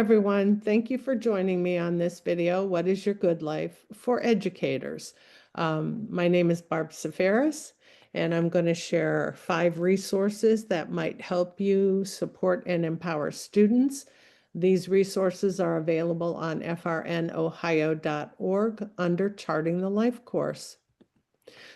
everyone. Thank you for joining me on this video, What is Your Good Life for Educators? My name is Barb Seferis, and I'm going to share 5 resources that might help you support and empower students. These resources are available on frnohio.org under Charting the Life course.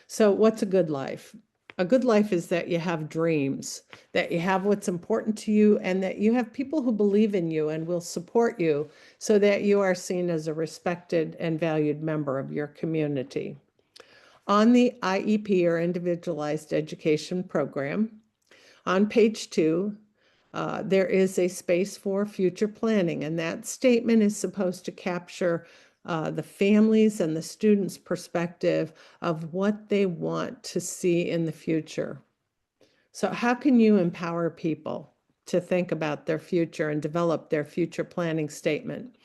So what's a good life? A good life is that you have dreams, that you have what's important to you, and that you have people who believe in you and will support you so that you are seen as a respected and valued member of your community. On the IEP, or Individualized Education Program, on page 2, there is a space for future planning, and that statement is supposed to capture the families and the students' perspective of what they want to see in the future. So how can you empower people to think about their future and develop their future planning statement?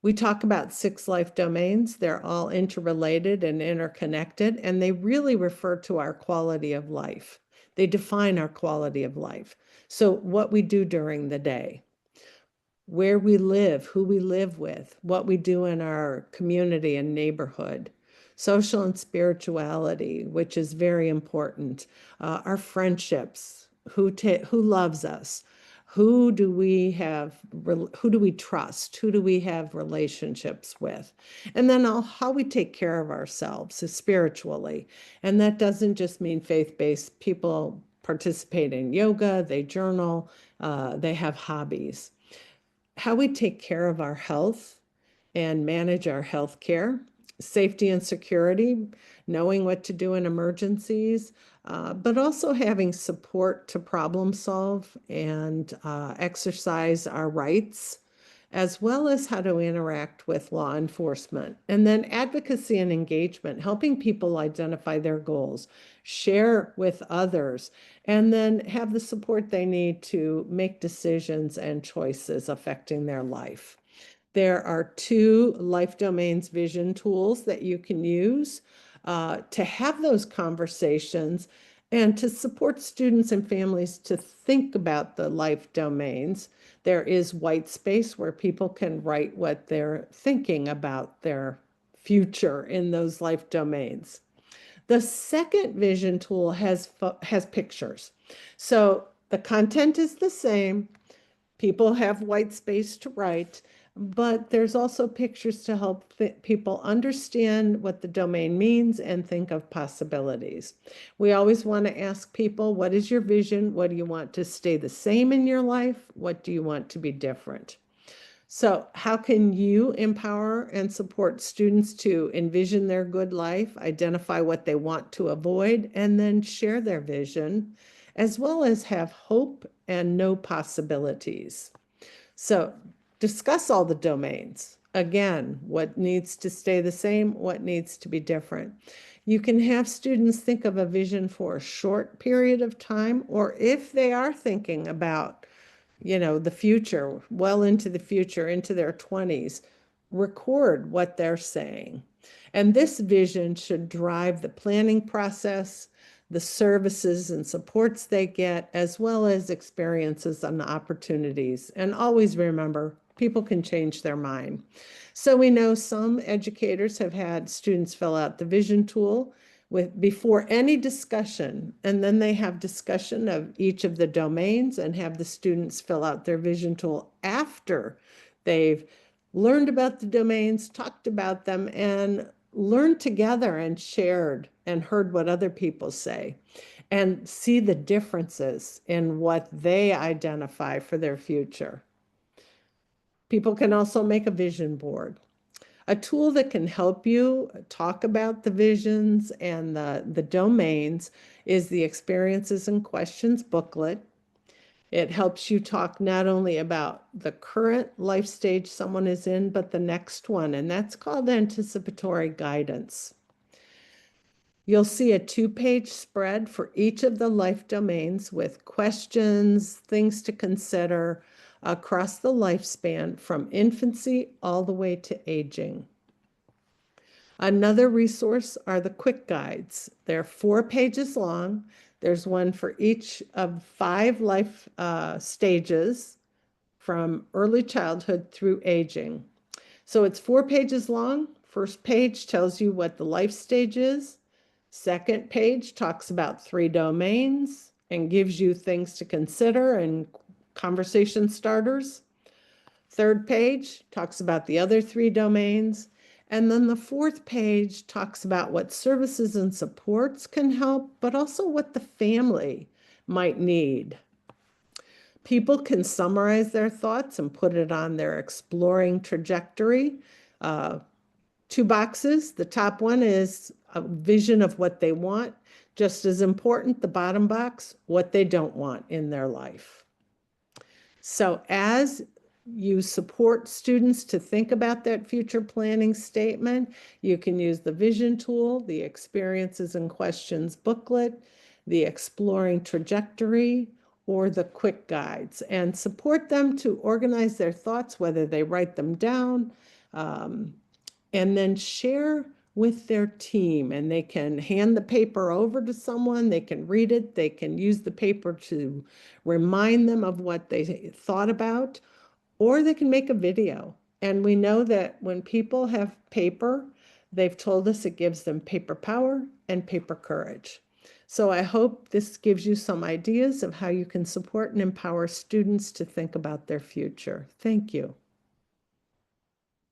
We talk about 6 life domains. They're all interrelated and interconnected, and they really refer to our quality of life. They define our quality of life. So what we do during the day, where we live, who we live with, what we do in our community and neighborhood, social and spirituality, which is very important, our friendships, who loves us, who do we trust, who do we have relationships with, and then how we take care of ourselves spiritually. And that doesn't just mean faith-based. People participate in yoga, they journal, they have hobbies. How we take care of our health and manage our health care, safety and security, knowing what to do in emergencies, but also having support to problem solve and exercise our rights, as well as how to interact with law enforcement. And then advocacy and engagement, helping people identify their goals, share with others, and then have the support they need to make decisions and choices affecting their life. There are 2 life domains vision tools that you can use to have those conversations and to support students and families to think about the life domains. There is white space where people can write what they're thinking about their future in those life domains. The second vision tool has pictures. So the content is the same. People have white space to write, but there's also pictures to help people understand what the domain means and think of possibilities. We always want to ask people, what is your vision? What do you want to stay the same in your life? What do you want to be different? So how can you empower and support students to envision their good life, identify what they want to avoid, and then share their vision, as well as have hope and know possibilities? So discuss all the domains. Again, what needs to stay the same, what needs to be different. You can have students think of a vision for a short period of time, or if they are thinking about, the future, well into the future, into their 20s, record what they're saying. And this vision should drive the planning process, the services and supports they get, as well as experiences and opportunities. And always remember, people can change their mind. So we know some educators have had students fill out the vision tool before any discussion, and then they have discussion of each of the domains and have the students fill out their vision tool after they've learned about the domains, talked about them, and learned together and shared and heard what other people say, and see the differences in what they identify for their future. People can also make a vision board. A tool that can help you talk about the visions and the domains is the Experiences and Questions booklet. It helps you talk not only about the current life stage someone is in, but the next one, and that's called anticipatory guidance. You'll see a 2-page spread for each of the life domains with questions, things to consider across the lifespan from infancy all the way to aging. Another resource are the quick guides. They're 4 pages long. There's one for each of 5 life stages, from early childhood through aging. So it's 4 pages long. First page tells you what the life stage is. Second page talks about 3 domains and gives you things to consider and conversation starters. Third page talks about the other 3 domains. And then the fourth page talks about what services and supports can help, but also what the family might need. People can summarize their thoughts and put it on their exploring trajectory. 2 boxes. The top one is a vision of what they want. Just as important, the bottom box, what they don't want in their life. So as you support students to think about that future planning statement, you can use the vision tool, the experiences and questions booklet, the exploring trajectory, or the quick guides, and support them to organize their thoughts, whether they write them down, and then share with their team. And they can hand the paper over to someone, they can read it, they can use the paper to remind them of what they thought about, or they can make a video. And we know that when people have paper, they've told us it gives them paper power and paper courage. So I hope this gives you some ideas of how you can support and empower students to think about their future. Thank you.